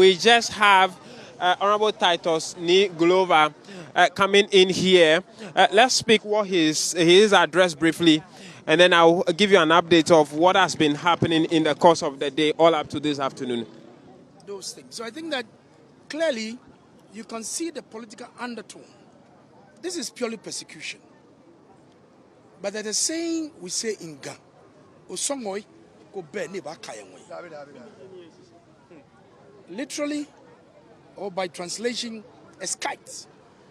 we just have Honorable Titus Glover coming in here. Let's speak what his address briefly, and then I'll give you an update of what has been happening in the course of the day all up to this afternoon. Those things. So I think that clearly you can see the political undertone. This is purely persecution. But there's a saying we say in Ga, literally, or by translation, a kite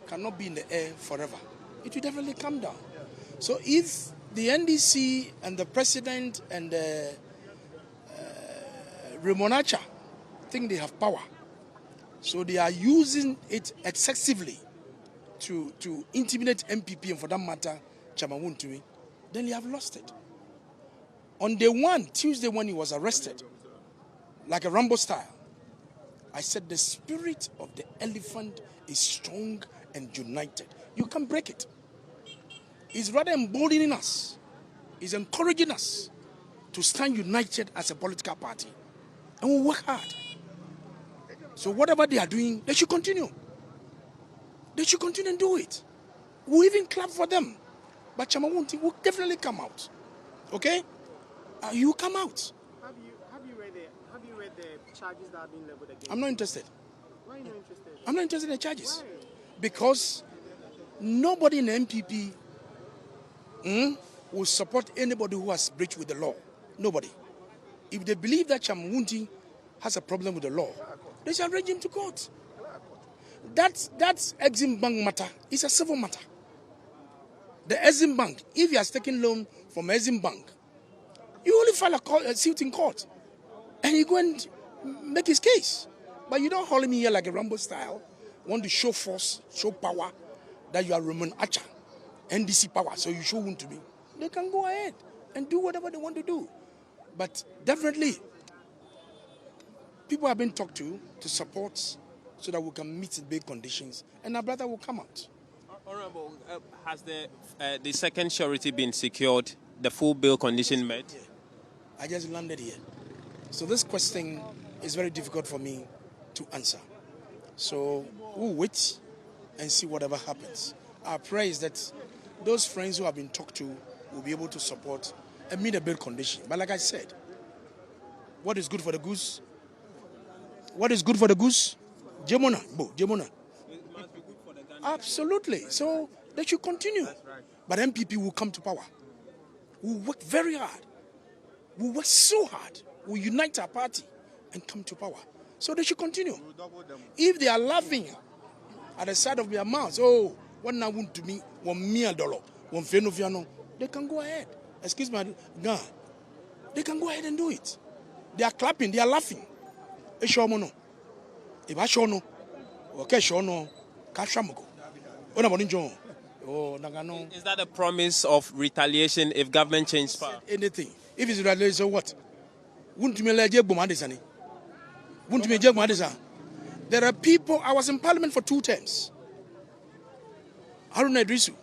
cannot be in the air forever. It will definitely come down. So if the NDC and the president and Ramonacha think they have power, so they are using it excessively to intimidate NPP and for that matter, Wontumi, then they have lost it. On day one, Tuesday when he was arrested, like a Rambo style, I said the spirit of the elephant is strong and united. You can't break it. It's rather emboldening us. It's encouraging us to stand united as a political party. And we'll work hard. So whatever they are doing, they should continue. They should continue and do it. We'll even clap for them. But Chamawunti will definitely come out. Okay? You come out. Have you read the charges that have been leveled against you? I'm not interested. Why are you not interested? I'm not interested in the charges. Why? Because nobody in the NPP will support anybody who has breached with the law. Nobody. If they believe that Chamawunti has a problem with the law, they shall arrange him to court. That Exim Bank matter is a civil matter. The Exim Bank, if he has taken loan from Exim Bank, you only file a suit in court and you go and make his case. But you don't hold me here like a Rambo style, want to show force, show power, that you are Roman Acha, NDC power, so you show Wontumi. They can go ahead and do whatever they want to do. But definitely, people have been talked to support so that we can meet the big conditions, and our brother will come out. Honorable, has the second surety been secured, the full bail condition met? Yeah. I just landed here. So this question is very difficult for me to answer. So we'll wait and see whatever happens. Our prayer is that those friends who have been talked to will be able to support and meet the bail condition. But like I said, what is good for the goose? What is good for the goose? Jemona. It must be good for the Ghanaian. Absolutely. So they should continue. That's right. But MPP will come to power. We'll work very hard. We'll work so hard. We'll unite our party and come to power. So they should continue. If they are laughing at the side of their mouths, oh, what now want to me $1 million, $1 they can go ahead. Excuse me, God. They can go ahead and do it. They are clapping, they are laughing. If I show no, okay, show no, Kashamugo. Is that a promise of retaliation if government changes power? Anything. If it's retaliation, what? There are people, I was in parliament for 2 terms. Haruna Idrisu,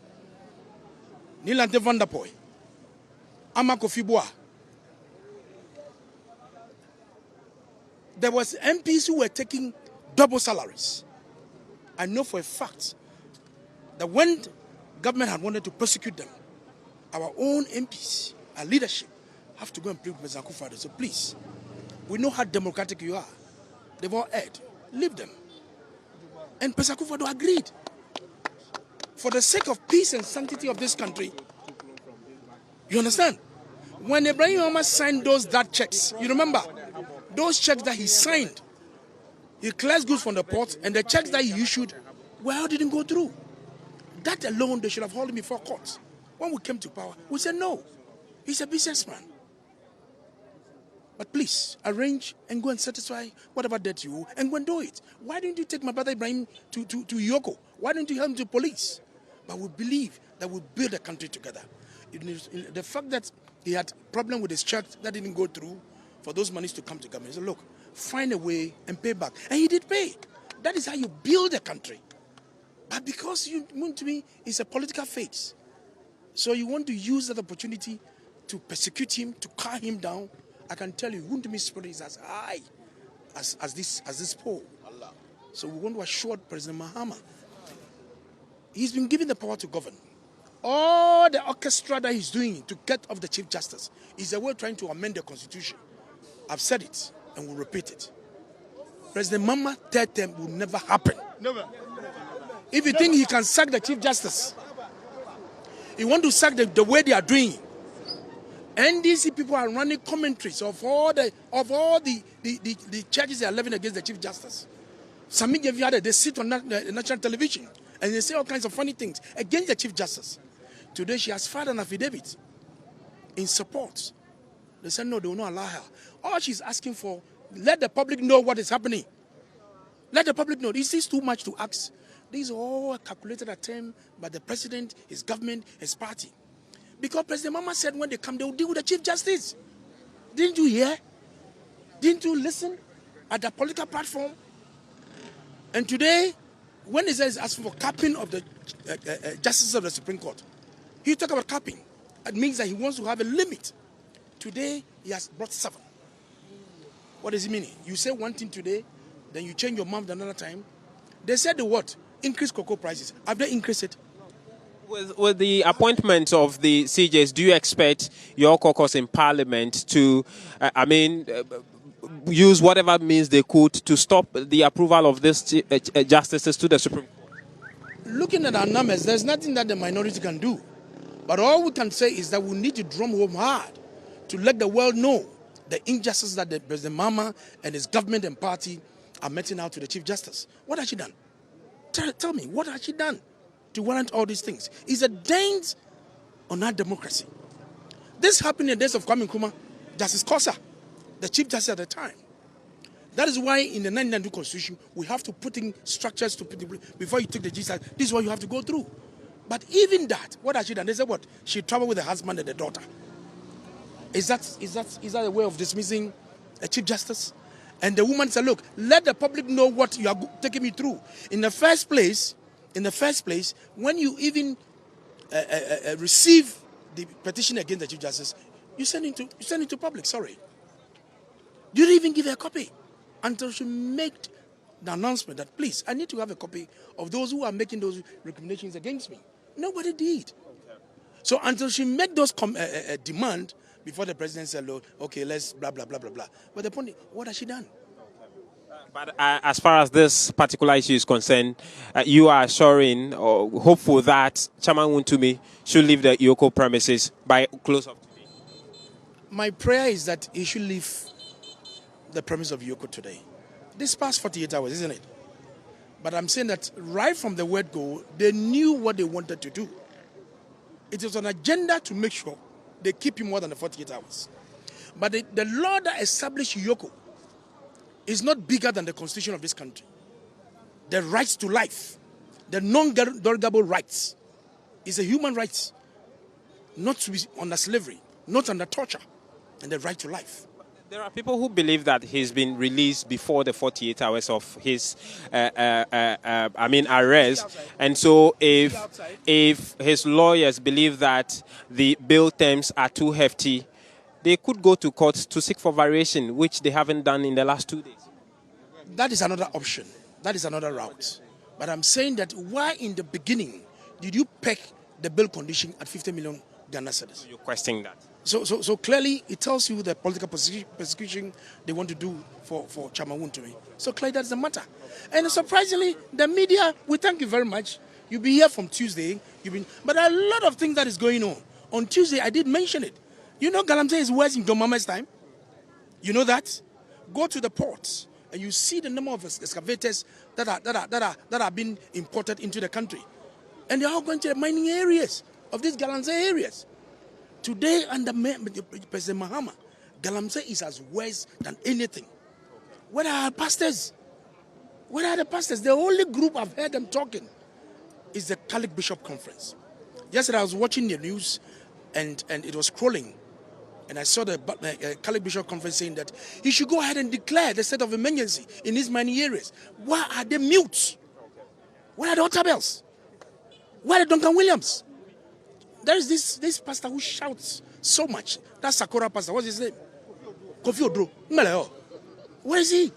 Nilante Van der Poy, Amako Fibua. There was MPs who were taking double salaries. I know for a fact that when government had wanted to prosecute them, our own MPs, our leadership, have to go and plead with President Akufo-Addo. So please, we know how democratic you are. They've all heard. Leave them. And President Akufo-Addo agreed. For the sake of peace and sanctity of this country. You understand? When Ibrahim Omar signed that checks, you remember? Those checks that he signed, he clears goods from the port, and the checks that he issued, well, didn't go through. That alone, they should have held him before court. When we came to power, we said no. He's a businessman. But please, arrange and go and satisfy whatever debt you owe and go and do it. Why didn't you take my brother Ibrahim to EOCO? Why didn't you help him to police? But we believe that we'll build a country together. The fact that he had problem with his check that didn't go through, for those monies to come to government, he said, look, find a way and pay back. And he did pay. That is how you build a country. But because Wontumi is a political face, so you want to use that opportunity to persecute him, to car him down, I can tell you, Wontumi's spirit is as high as this poll. So we want to assure President Mahama, he's been given the power to govern. All the orchestra that he's doing to get off the Chief Justice is a way trying to amend the Constitution. I've said it and will repeat it. President Mahama third term will never happen. Never. If you think he can sack the Chief Justice, he want to sack the way they are doing. NDC people are running commentaries of all the charges they are levying against the Chief Justice. Sami Jeviade, they sit on national television and they say all kinds of funny things against the Chief Justice. Today she has filed an affidavit in support. They said no, they will not allow her. All she's asking for, let the public know what is happening. Let the public know. Is this too much to ask? These are all calculated attempt by the president, his government, his party. Because President Mahama said when they come, they will deal with the Chief Justice. Didn't you hear? Didn't you listen at the political platform? And today, when he says asking for capping of the justices of the Supreme Court, he talk about capping. It means that he wants to have a limit. Today, he has brought 7. What does it mean? You say one thing today, then you change your mind another time. They said the what? Increase cocoa prices. Have they increased it? With the appointment of the CJs, do you expect your caucus in Parliament to, use whatever means they could to stop the approval of these justices to the Supreme Court? Looking at our numbers, there's nothing that the minority can do. But all we can say is that we need to drum home hard to let the world know the injustice that the President Mahama and his government and party are meting out to the Chief Justice. What has she done? Tell me, what has she done to warrant all these things? It's a dent on our democracy. This happened in the days of Kwame Nkrumah, Justice Kosa, the Chief Justice at the time. That is why in the 1992 Constitution, we have to put in structures to put in, before you take the justice. This is what you have to go through. But even that, what has she done? They said what? She traveled with her husband and the daughter. Is that a way of dismissing a Chief Justice? And the woman said, look, let the public know what you are taking me through. In the first place, when you even receive the petition against the Chief Justice, you send it to public, sorry. You didn't even give her a copy until she made the announcement that, please, I need to have a copy of those who are making those recommendations against me. Nobody did. So until she made those demand, before the president said, okay, let's blah, blah, blah, blah, blah. But the point is, what has she done? But as far as this particular issue is concerned, you are assuring or hopeful that Chairman Wontumi should leave the EOCO premises by close of today? My prayer is that he should leave the premise of EOCO today. This past 48 hours, isn't it? But I'm saying that right from the word go, they knew what they wanted to do. It was an agenda to make sure they keep you more than the 48 hours. But the law that established EOCO is not bigger than the constitution of this country. The rights to life, the non-derogable rights, is a human right, not to be under slavery, not under torture, and the right to life. There are people who believe that he's been released before the 48 hours of his arrest. And so if his lawyers believe that the bail terms are too hefty, they could go to court to seek for variation, which they haven't done in the last 2 days. That is another option. That is another route. But I'm saying that why in the beginning did you peg the bail condition at 50 million Ghana cedis? You're questioning that. So clearly it tells you the political persecution they want to do for Chairman Wontumi. So clearly that's the matter. And surprisingly, the media, we thank you very much. You'll be here from Tuesday. But a lot of things that is going on. On Tuesday, I did mention it. You know Galamsey is worse in Domama's time? You know that? Go to the ports and you see the number of excavators that are being imported into the country. And they're all going to the mining areas of these Galamsey areas. Today, under President Mahama, Galamsey is as worse than anything. Where are our pastors? Where are the pastors? The only group I've heard them talking is the Catholic Bishop Conference. Yesterday, I was watching the news, and it was scrolling, and I saw the Catholic Bishop Conference saying that he should go ahead and declare the state of emergency in these mining areas. Why are they mute? Where are the Otabels? Where are the Duncan Williams? There is this pastor who shouts so much. That's Sakura pastor. What's his name? Kofi Odro. Where is he?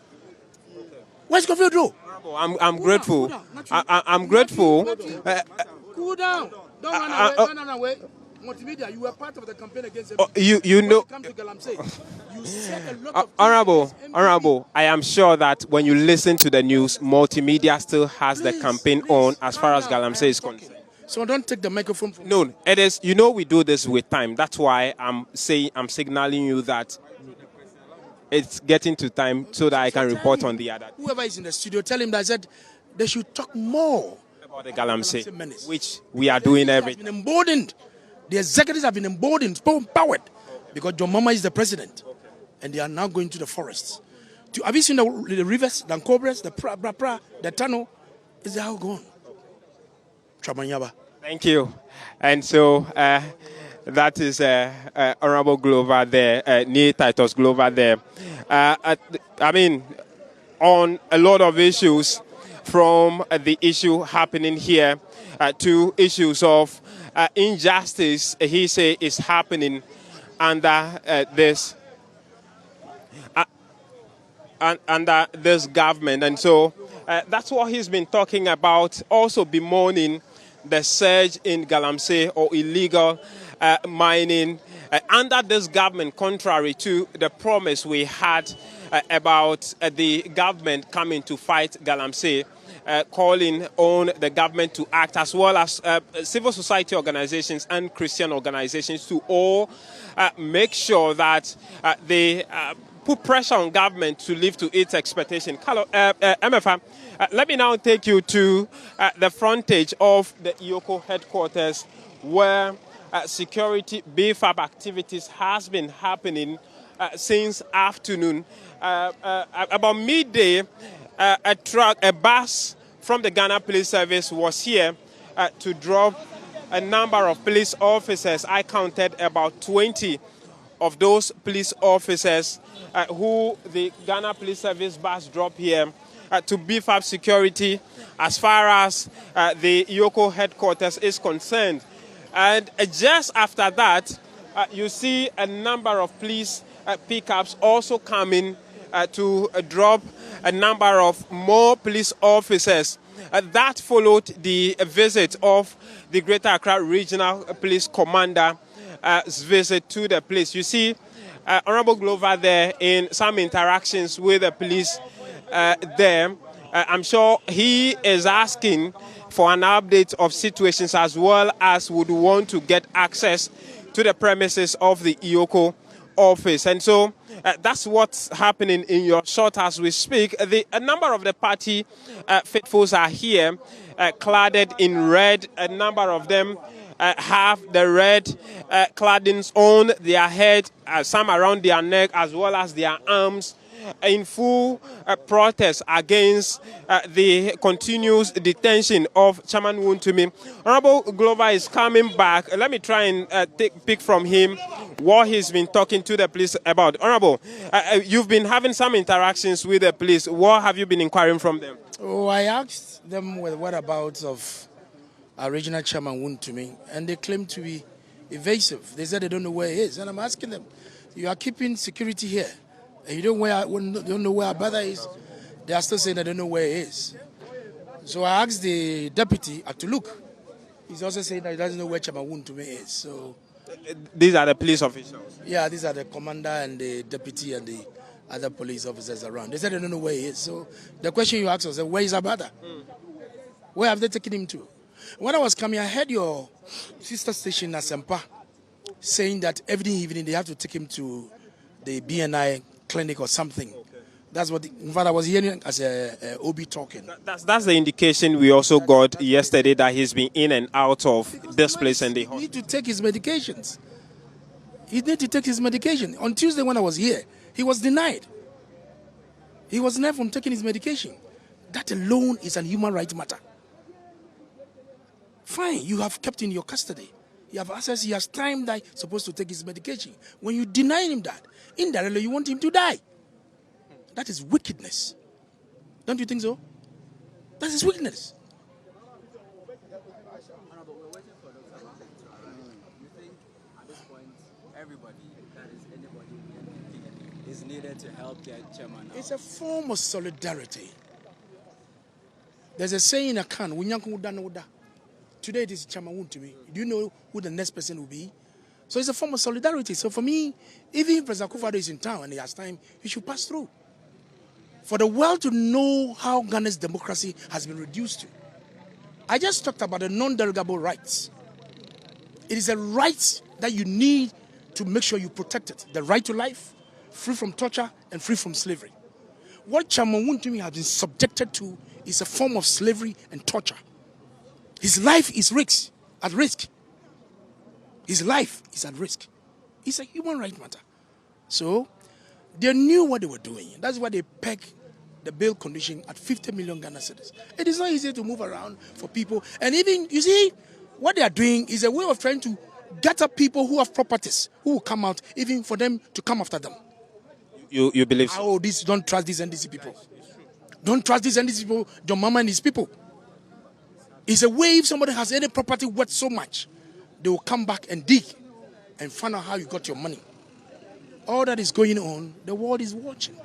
Where's Kofi? I'm grateful. I'm grateful. Cool down. Don't run away. No, wait. Multimedia, you were part of the campaign against MPP. You know, When it comes to Galamsey, you said a lot of things Honorable, against MPP. Honorable, I am sure that when you listen to the news, multimedia still has the campaign on as far as Galamsey is concerned. So don't take the microphone from me. No, it is. You know, we do this with time. That's why I'm signaling you that it's getting to time so that I can report on the other. Whoever is in the studio, tell him that I said they should talk more about the Galamsey, which we are doing everything. Been emboldened. The executives have been emboldened, empowered, because John Mama is the president, and they are now going to the forests. Have you seen the rivers, the cobras, the tunnel? Is how gone? Chamanyaba. Thank you. And so that is Honorable Glover there, near Titus Glover there. I mean, on a lot of issues, from the issue happening here to issues of injustice, he say is happening under this under this government. And so that's what he's been talking about, also bemoaning the surge in Galamsey or illegal mining under this government, contrary to the promise we had about the government coming to fight Galamsey, calling on the government to act, as well as civil society organizations and Christian organizations, to all make sure that they put pressure on government to live to its expectation. MFA, let me now take you to the frontage of the EOCO headquarters, where security beef-up activities has been happening since afternoon. About midday, a bus from the Ghana Police Service was here to drop a number of police officers. I counted about 20 of those police officers who the Ghana Police Service bus dropped here to beef up security as far as the EOCO headquarters is concerned. And just after that, you see a number of police pickups also coming to drop a number of more police officers. That followed the visit of the Greater Accra Regional Police Commander's visit to the place. You see Honorable Glover there in some interactions with the police there. I'm sure he is asking for an update of situations, as well as would want to get access to the premises of the EOCO office. And so that's what's happening in your shot as we speak. A number of the party faithfuls are here, cladded in red. A number of them have the red claddings on their head, some around their neck, as well as their arms, in full protest against the continuous detention of Chairman Wontumi. Honorable Glover is coming back. Let me try and pick from him what he's been talking to the police about. Honorable, you've been having some interactions with the police. What have you been inquiring from them? Oh, I asked them whereabouts of our regional chairman Wontumi, and they claim to be evasive. They said they don't know where he is. And I'm asking them, you are keeping security here, and you don't know where our brother is. They are still saying they don't know where he is. So I asked the deputy to look. He's also saying that he doesn't know where Chairman Wontumi is. So these are the police officials? Yeah, these are the commander and the deputy and the other police officers around. They said they don't know where he is. So the question you asked was, where is our brother? Where have they taken him to? When I was coming, I heard your sister station, Asempa, saying that every evening they have to take him to the BNI clinic or something. That's what, in fact, I was hearing as a OB talking. That's the indication we also got yesterday, that he's been in and out of this place and the hospital. He needs to take his medications. He needs to take his medication. On Tuesday when I was here, he was denied. He was denied from taking his medication. That alone is a human rights matter. Fine, you have kept in your custody. You have access, he has time that he's supposed to take his medication. When you deny him that, indirectly you want him to die. That is wickedness. Don't you think so? That is wickedness. Is needed to help their chairman out. It's a form of solidarity. There's a saying in a can, today it is Chairman Wontumi. Do you know who the next person will be? So it's a form of solidarity. So for me, even if President Akufo-Addo is in town and he has time, he should pass through. For the world to know how Ghana's democracy has been reduced to. I just talked about the non-derogable rights. It is a right that you need to make sure you protect it. The right to life, free from torture, and free from slavery. What Chairman Wontumi has been subjected to is a form of slavery and torture. His life is at risk. His life is at risk. It's a human right matter. So, they knew what they were doing. That's why they pegged the bail condition at 50 million Ghana cedis. It is not easy to move around for people. And even, you see, what they are doing is a way of trying to get up people who have properties, who will come out, even for them to come after them. You believe so? Oh, don't trust these NDC people. Don't trust these NDC people, John Mama and his people. It's a way if somebody has any property worth so much, they will come back and dig and find out how you got your money. All that is going on, the world is watching.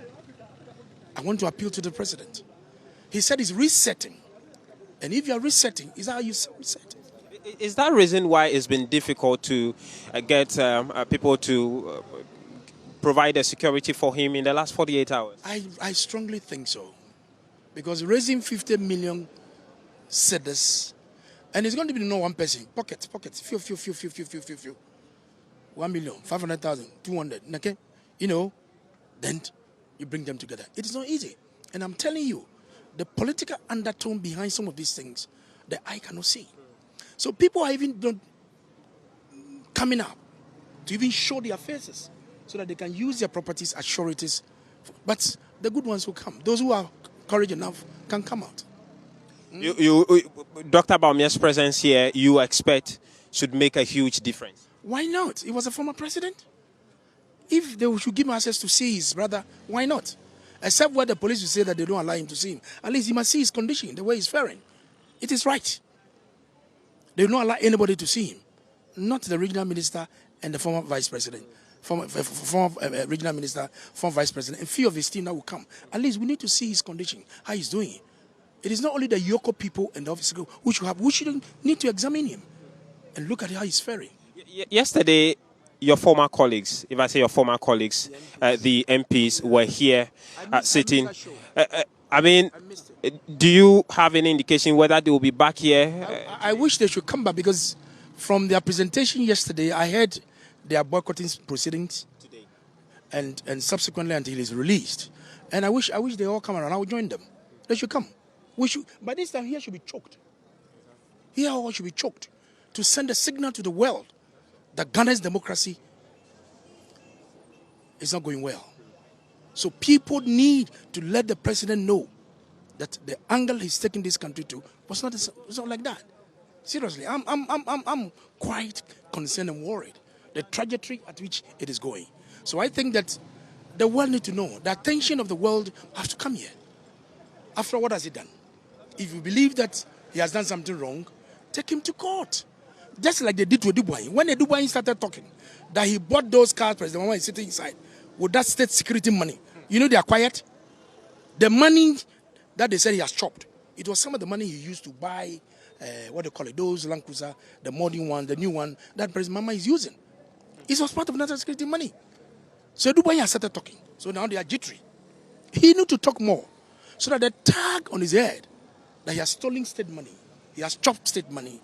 I want to appeal to the president. He said he's resetting. And if you're resetting, is that how you reset? Is that reason why it's been difficult to get people to provide a security for him in the last 48 hours? I strongly think so. Because raising 50 million cedis, and it's going to be not one person, pocket, few. 1 million, 500,000, 200, okay? You know, then you bring them together. It is not easy. And I'm telling you, the political undertone behind some of these things, the eye cannot see. So people are even coming up to even show their faces so that they can use their properties as sureties. But the good ones will come. Those who are courage enough can come out. Dr. Bawumia's presence here, you expect, should make a huge difference? Why not? He was a former president. If they should give him access to see his brother, why not? Except where the police will say that they don't allow him to see him. At least he must see his condition, the way he's faring. It is right. They will not allow anybody to see him. Not the regional minister and the former vice president. Former regional minister, former vice president, and few of his team that will come. At least we need to see his condition, how he's doing. It is not only the EOCO people and the officers who should need to examine him and look at how he's faring. Yesterday, your former colleagues, if I say your former colleagues, the MPs were here sitting. I mean, do you have any indication whether they will be back here? I wish they should come back because from their presentation yesterday, I heard they are boycotting proceedings today and subsequently until it's released. And I wish they all come around. I will join them. They should come. By this time, here should be choked. Here all should be choked to send a signal to the world that Ghana's democracy is not going well. So people need to let the president know that the angle he's taking this country to was not like that. Seriously, I'm quite concerned and worried the trajectory at which it is going. So I think that the world need to know the attention of the world has to come here. After what has he done? If you believe that he has done something wrong, take him to court. Just like they did to Dubai. When Dubai started talking, that he bought those cars, President Mama is sitting inside, with that state security money. You know they are quiet? The money that they said he has chopped, it was some of the money he used to buy, those Land Cruiser, the modern one, the new one, that President Mama is using. It was part of national security money. So Dubai has started talking. So now they are jittery. He need to talk more, so that the tag on his head that he has stolen state money, he has chopped state money,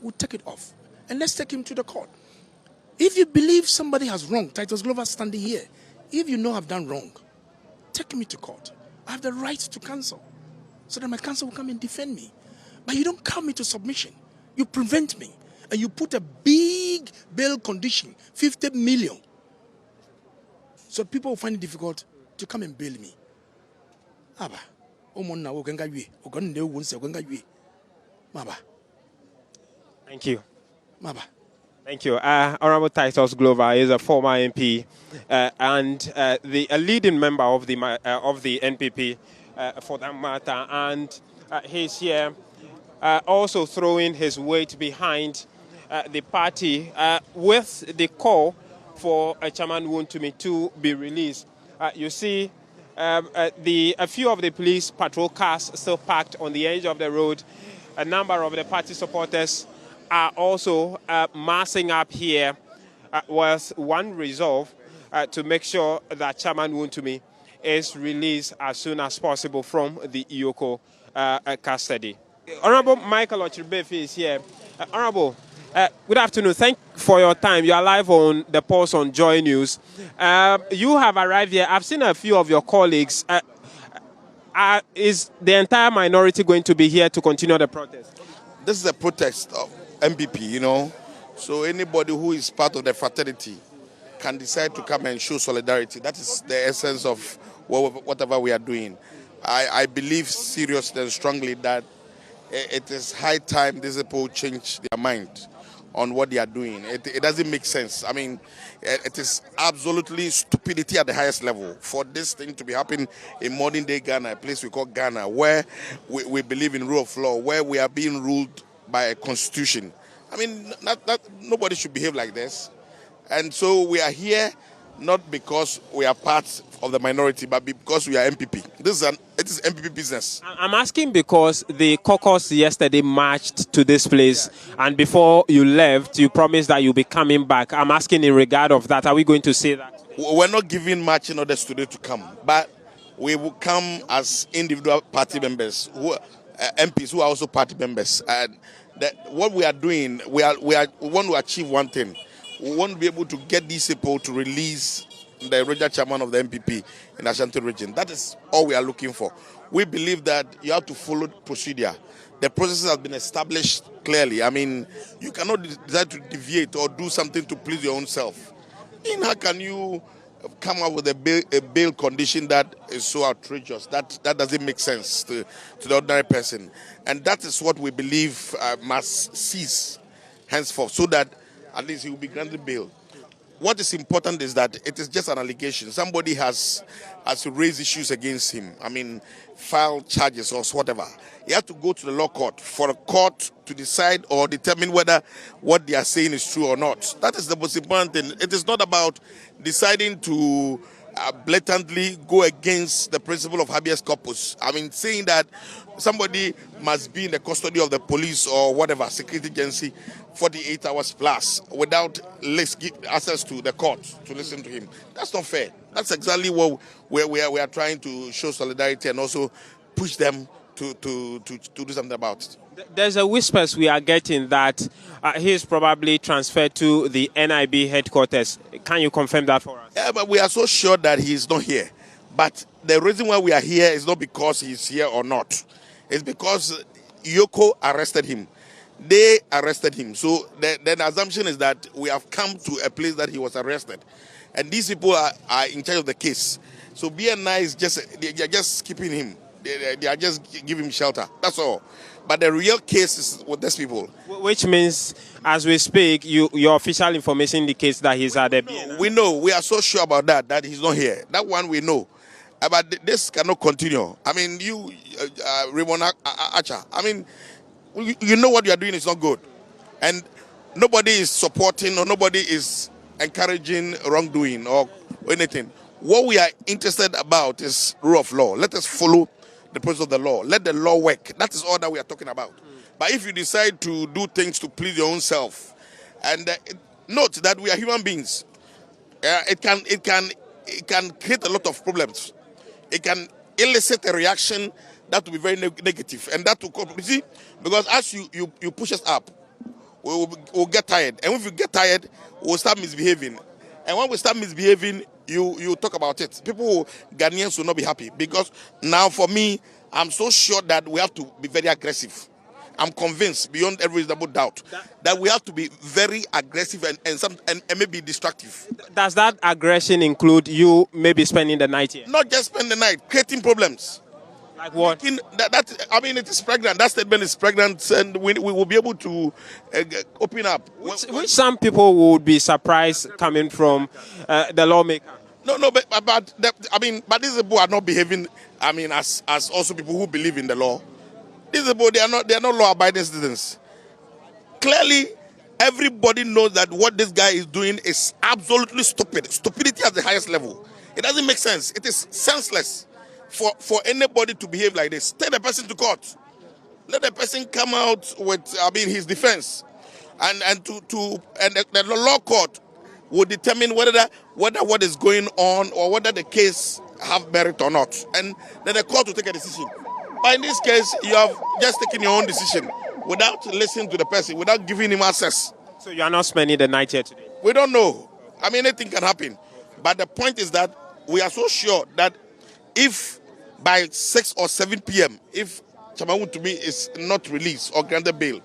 we'll take it off. And let's take him to the court. If you believe somebody has wronged, Titus Glover standing here, if you know I've done wrong, take me to court. I have the right to counsel, so that my counsel will come and defend me. But you don't come into submission. You prevent me. And you put a big bail condition, 50 million. So people will find it difficult to come and bail me. Aba. Thank you. Maba. Thank you. Honorable Titus Glover is a former MP and a leading member of the NPP for that matter. And he's here also throwing his weight behind the party with the call for Chairman Wontumi to be released. You see, A few of the police patrol cars still parked on the edge of the road. A number of the party supporters are also massing up here with one resolve to make sure that Chairman Wontumi is released as soon as possible from the EOCO custody. Honorable Michael Ochirbefi is here. Honorable, good afternoon. Thank you for your time. You are live on the Pulse on Joy News. You have arrived here. I've seen a few of your colleagues. Is the entire minority going to be here to continue the protest? This is a protest of NPP, you know. So anybody who is part of the fraternity can decide to come and show solidarity. That is the essence of whatever we are doing. I believe seriously and strongly that it is high time these people change their mind on what they are doing. It doesn't make sense. I mean, it is absolutely stupidity at the highest level for this thing to be happening in modern day Ghana, a place we call Ghana, where we believe in rule of law, where we are being ruled by a constitution. I mean, nobody should behave like this. And so we are here not because we are part of the minority, but because we are NPP. It is NPP business. I'm asking because the caucus yesterday marched to this place, and before you left, you promised that you'll be coming back. I'm asking in regard of that. Are we going to say that? We're not giving marching orders today to come, but we will come as individual party members, MPs who are also party members. And what we are doing, we want to achieve one thing. We want to be able to get these people to release the original chairman of the NPP in the Ashanti region. That is all we are looking for. We believe that you have to follow procedure. The process has been established clearly. I mean, you cannot decide to deviate or do something to please your own self. How can you come up with a bail condition that is so outrageous? That doesn't make sense to the ordinary person. And that is what we believe must cease henceforth, so that at least he will be granted bail. What is important is that it is just an allegation. Somebody has raised issues against him. I mean, file charges or whatever. He has to go to the law court for a court to decide or determine whether what they are saying is true or not. That is the most important thing. It is not about deciding to blatantly go against the principle of habeas corpus. I mean, saying that somebody must be in the custody of the police or whatever, security agency, 48 hours plus without access to the court to listen to him. That's not fair. That's exactly what we are trying to show solidarity and also push them to do something about it. There's a whispers we are getting that he is probably transferred to the NIB headquarters. Can you confirm that for us? Yeah, but we are so sure that he is not here. But the reason why we are here is not because he is here or not. It's because EOCO arrested him. They arrested him. So the assumption is that we have come to a place that he was arrested. And these people are in charge of the case. So BNI is they are just keeping him. They are just giving him shelter. That's all. But the real case is with these people. Which means, as we speak, your official information indicates that he's at the BNI. We know. We are so sure about that he's not here. That one we know. But this cannot continue. I mean, Raymond Acha, I mean, you know what you are doing is not good. And nobody is supporting or nobody is encouraging wrongdoing or anything. What we are interested about is rule of law. Let us follow the process of the law. Let the law work. That is all that we are talking about. But if you decide to do things to please your own self, and note that we are human beings, it can create a lot of problems. It can elicit a reaction that will be very negative, and that will you see, because as you push us up, we'll get tired, and if we get tired, we'll start misbehaving, and when we start misbehaving, you talk about it. Ghanaians will not be happy, because now for me, I'm so sure that we have to be very aggressive. I'm convinced beyond every reasonable doubt that we have to be very aggressive and maybe destructive. Does that aggression include you maybe spending the night here? Not just spend the night, creating problems. Like what? I mean, it is pregnant. That statement is pregnant, and we will be able to open up. Which some people would be surprised coming from the lawmaker. No, but these people are not behaving. I mean, as also people who believe in the law. These people, they are not law-abiding citizens. Clearly, everybody knows that what this guy is doing is absolutely stupid. Stupidity at the highest level. It doesn't make sense. It is senseless for anybody to behave like this. Take the person to court. Let the person come out with, his defense, and the law court will determine whether what is going on or whether the case have merit or not, and then the court will take a decision. But in this case, you have just taken your own decision without listening to the person, without giving him access. So you are not spending the night here today? We don't know. Anything can happen. But the point is that we are so sure that if by 6 or 7 p.m., if Chairman Wontumi is not released or granted bail,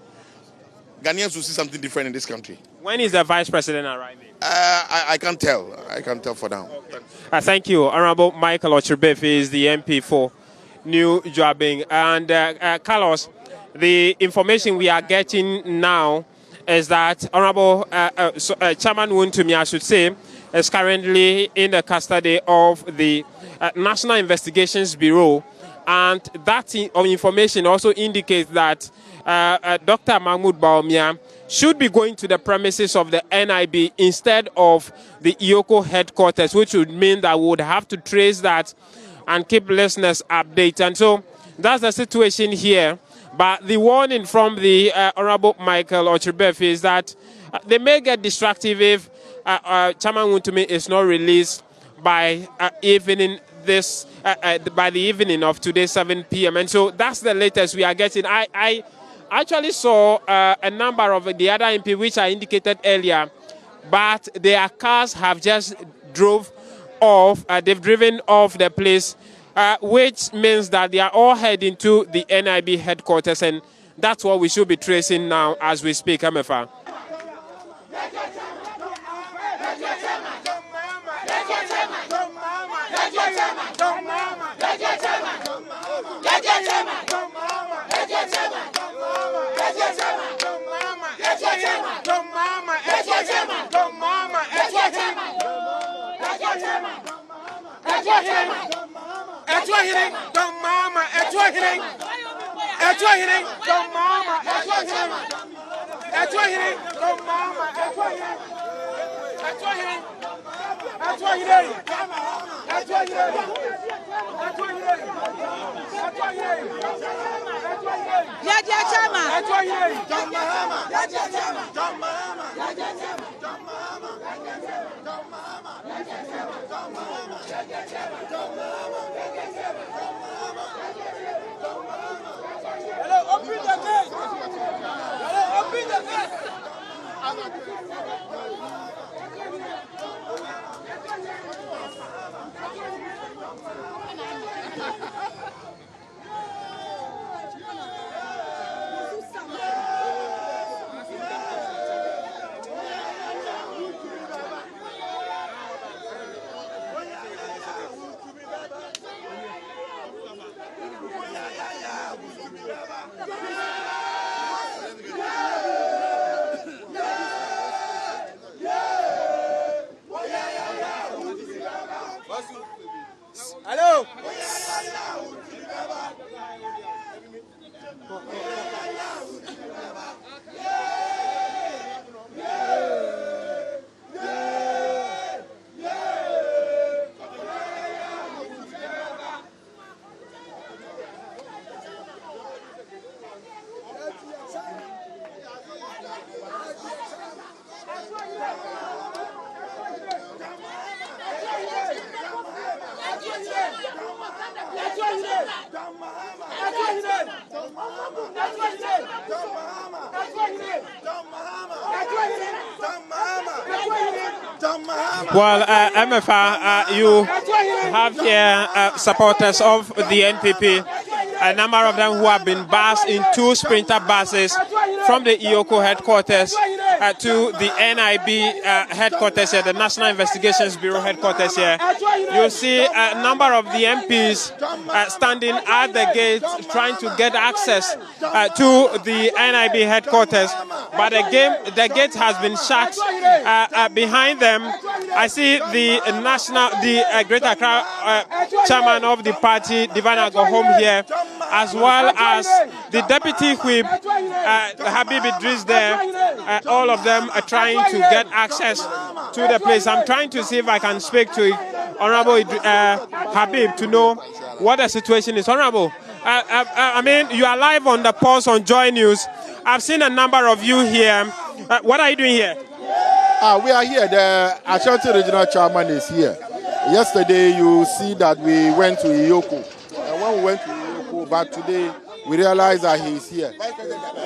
Ghanaians will see something different in this country. When is the Vice President arriving? I can't tell. I can't tell for now. Okay. Thank you. Honorable Michael Ochirbefi is the MP for New Joabing. And Carlos, the information we are getting now is that Honorable Chairman Wontumi, I should say, is currently in the custody of the National Investigations Bureau. And that information also indicates that Dr. Mahmoud Bawumia should be going to the premises of the NIB instead of the EOCO headquarters, which would mean that we would have to trace that and keep listeners updated. And so that's the situation here. But the warning from the Honorable Michael Ochirbefi is that they may get destructive if Chairman Wontumi is not released by by the evening of today, 7 p.m. And so that's the latest we are getting. I actually saw a number of the other MP which I indicated earlier, but their cars have just drove off. They've driven off the place, which means that they are all heading to the NIB headquarters, and that's what we should be tracing now as we speak, MFA. Well, MFA, you have here supporters of the NPP, a number of them who have been bused in 2 sprinter buses from the EOCO headquarters to the NIB headquarters here, the National Investigations Bureau headquarters here. You see a number of the MPs standing at the gate trying to get access to the NIB headquarters, but the gate has been shut behind them. I see the Greater Accra chairman of the party, Divana Go Home here, as well as the deputy whip, Habib Idris there. All of them are trying to get access to the place. I'm trying to see if I can speak to Honorable Habib to know what the situation is. Honorable, I mean, you are live on the Pulse on Joy News. I've seen a number of you here. What are you doing here? We are here. The Ashanti Regional Chairman is here. Yesterday, you see that we went to EOCO. And when we went to EOCO, but today, we realized that he is here.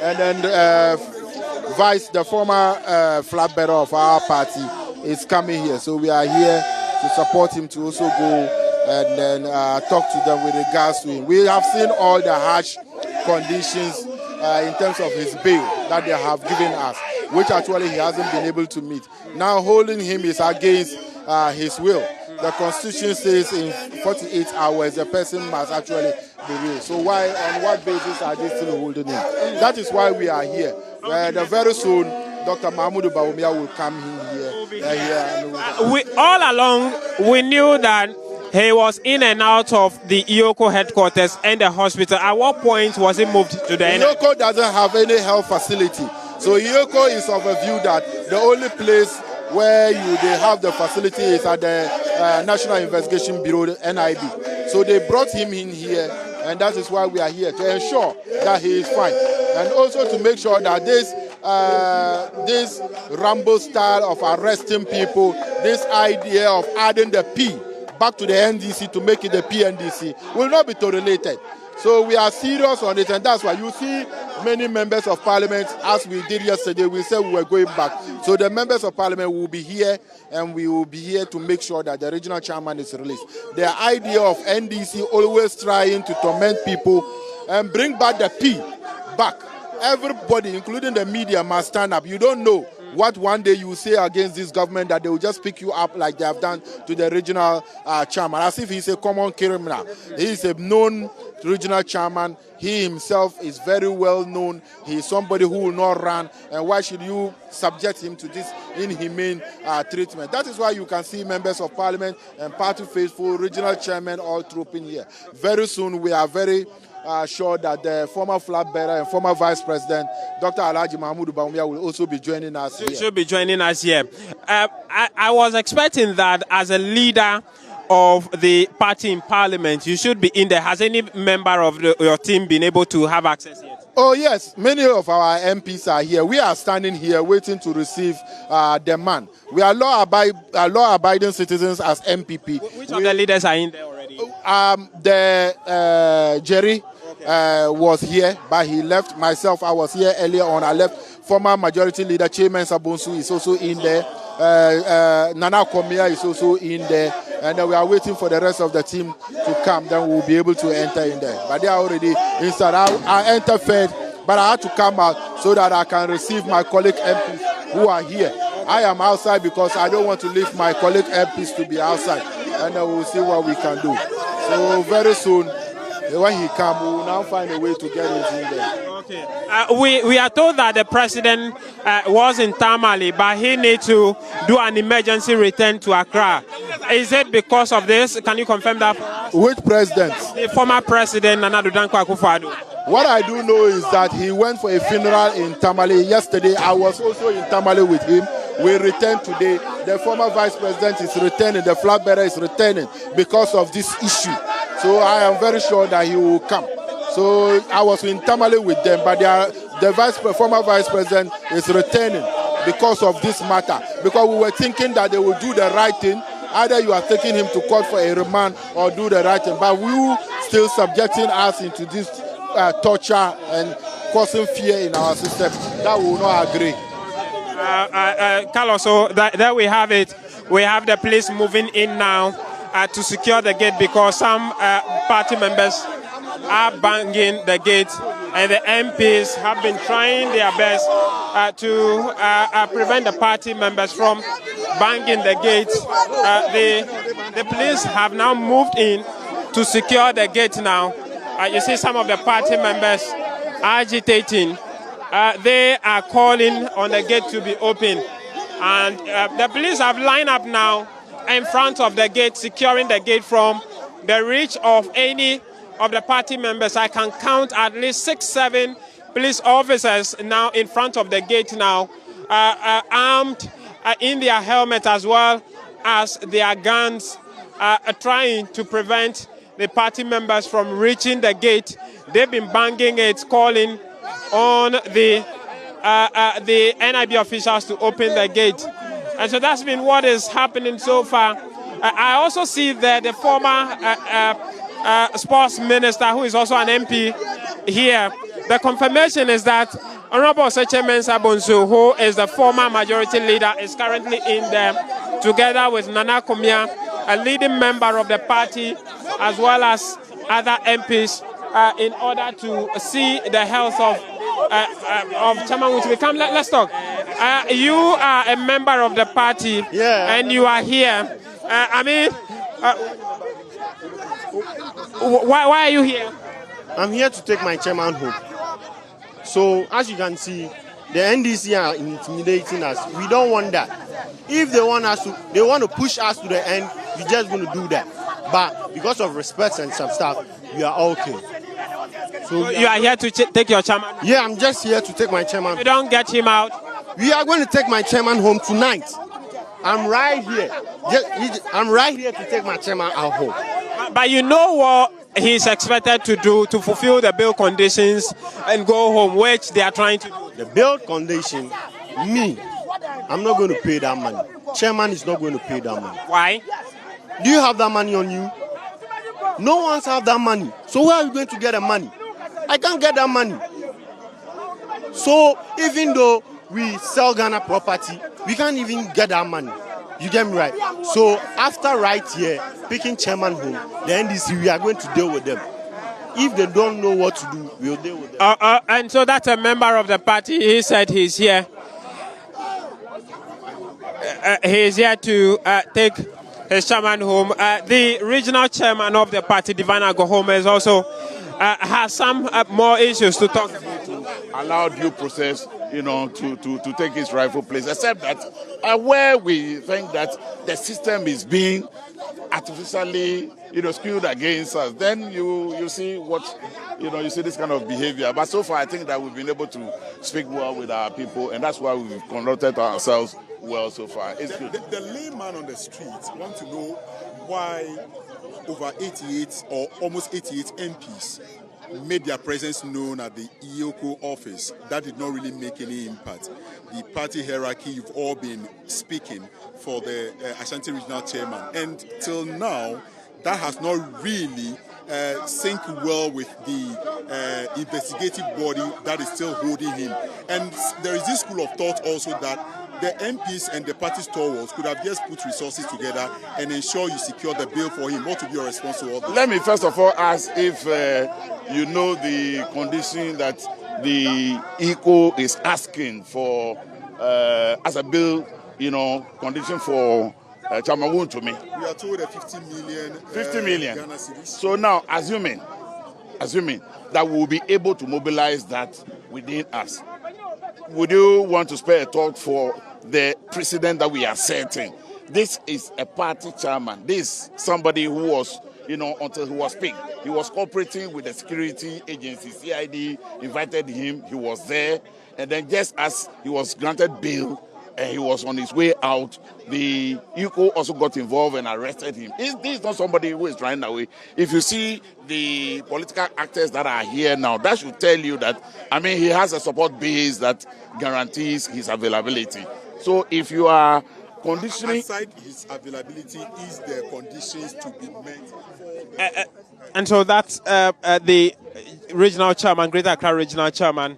And then the former flag bearer of our party is coming here. So we are here to support him to also go and then talk to them with regards to him. We have seen all the harsh conditions in terms of his bail that they have given us, which actually he hasn't been able to meet. Now holding him is against his will. The Constitution says in 48 hours the person must actually be released. So why, on what basis are they still holding him? That is why we are here. Very soon, Dr. Mahmoud Bawumia will come in here. We all along we knew that he was in and out of the EOCO headquarters and the hospital. At what point was he moved to the EOCO doesn't have any health facility. So EOCO is of a view that the only place where they have the facility is at the National Investigation Bureau, NIB. So they brought him in here, and that is why we are here, to ensure that he is fine. And also to make sure that this Rambo style of arresting people, this idea of adding the P back to the NDC to make it the PNDC will not be tolerated. So we are serious on it, and that's why you see many members of parliament, as we did yesterday, we said we were going back. So the members of parliament will be here, and we will be here to make sure that the regional chairman is released. The idea of NDC always trying to torment people and bring back the P back. Everybody, including the media, must stand up. You don't know what one day you say against this government that they will just pick you up like they have done to the regional chairman, as if he's a common criminal. He is a known regional chairman. He himself is very well known. He is somebody who will not run. And why should you subject him to this inhumane treatment? That is why you can see members of parliament and party faithful, regional chairman all trooping here. Very soon we are very sure that the former flag bearer and former vice president, Dr. Alhaji Mahmoud Bawumia, will also be joining us here. Should be joining us here. I was expecting that as a leader of the party in parliament, you should be in there. Has any member of your team been able to have access yet? Oh yes, many of our MPs are here. We are standing here waiting to receive the man. We are law-abiding citizens as MPP. Which of the leaders are in there already? Jerry was here, but he left. Myself, I was here earlier on. I left. Former majority leader Chairman Sabonsu is also in there. Nana Komia is also in there. And then we are waiting for the rest of the team to come. Then we'll be able to enter in there. But they are already inside. I entered first, but I had to come out so that I can receive my colleague MPs who are here. I am outside because I don't want to leave my colleague MPs to be outside. And then we'll see what we can do. So very soon, when he comes, we will now find a way to get him in there. Okay. We are told that the president was in Tamale, but he needs to do an emergency return to Accra. Is it because of this? Can you confirm that for us? Which president? The former president, Nana Addo Dankwa Akufo-Addo. What I do know is that he went for a funeral in Tamale yesterday. I was also in Tamale with him. We returned today. The former vice president is returning. The flag bearer is returning because of this issue. So I am very sure that he will come. So I was in Tamale with them, but the former vice president is returning because of this matter. Because we were thinking that they will do the right thing. Either you are taking him to court for a remand or do the right thing. But we still subjecting us into this torture and causing fear in our system. That we will not agree. Carlos, so there we have it. We have the police moving in now to secure the gate because some party members are banging the gate, and the MPs have been trying their best to prevent the party members from banging the gate. The police have now moved in to secure the gate now. You see some of the party members agitating. They are calling on the gate to be open. And the police have lined up now in front of the gate, securing the gate from the reach of any of the party members. I can count at least 6-7 police officers now in front of the gate now, armed in their helmet as well as their guns. trying to prevent the party members from reaching the gate. They've been banging it, calling on the NIB officials to open the gate. And so that's been what is happening so far. I also see that the former sports minister, who is also an MP here, the confirmation is that Honorable Oseche Mensah Bonsu, who is the former majority leader, is currently in there, together with Nana Kumia, a leading member of the party, as well as other MPs, in order to see the health of Chairman Wontumi. Come, let's talk. You are a member of the party, and you are here. Why are you here? I'm here to take my chairman home. So, as you can see, the NDC are intimidating us. We don't want that. If they want to push us to the end, we're just going to do that. But because of respect and some stuff, we are okay. So you are here to take your chairman? Yeah, I'm just here to take my chairman. If you don't get him out? We are going to take my chairman home tonight. I'm right here. I'm right here to take my chairman out home. But you know what he's expected to do to fulfill the bail conditions and go home, which they are trying to do? The bail condition, I'm not going to pay that money. Chairman is not going to pay that money. Why? Do you have that money on you? No one's have that money. So where are you going to get the money? I can't get that money. So even though we sell Ghana property, we can't even get that money. You get me right? So after right here, picking chairman home, the NDC, we are going to deal with them. If they don't know what to do, we'll deal with them. And so that's a member of the party. He said he's here. He's here to take his chairman home. The regional chairman of the party, Divine Agohome, is also has some more issues to talk about. Allow due process, to take its rightful place. Except that where we think that the system is being artificially, skewed against us, then you see what, you see this kind of behavior. But so far, I think that we've been able to speak well with our people, and that's why we've conducted ourselves well so far. It's good. The layman on the street want to know why over 88 or almost 88 MPs made their presence known at the EOCO office. That did not really make any impact. The party hierarchy, you've all been speaking for the Ashanti Regional Chairman. And till now, that has not really sync well with the investigative body that is still holding him. And there is this school of thought also that the MPs and the party stalwarts could have just put resources together and ensure you secure the bail for him. What would be your response to all this? Let me first of all ask if you know the condition that the ECO is asking for as a bill, condition for Chairman Wontumi. We are told that 50 million. 50 million. Ghana cedis. So now, assuming that we will be able to mobilize that within us, would you want to spare a thought for the precedent that we are setting? This is a party chairman. This somebody who was, until he was picked, he was cooperating with the security agency. CID invited him. He was there, and then just as he was granted bail and he was on his way out, the EOCO also got involved and arrested him. This is not somebody who is running away. If you see the political actors that are here now, that should tell you that, he has a support base that guarantees his availability. So if you are conditioning... Aside his availability, is there conditions to be met? And so that's the regional chairman, Greater Accra regional chairman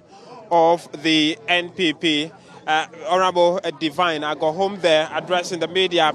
of the NPP, Honorable Divine. I go home there addressing the media.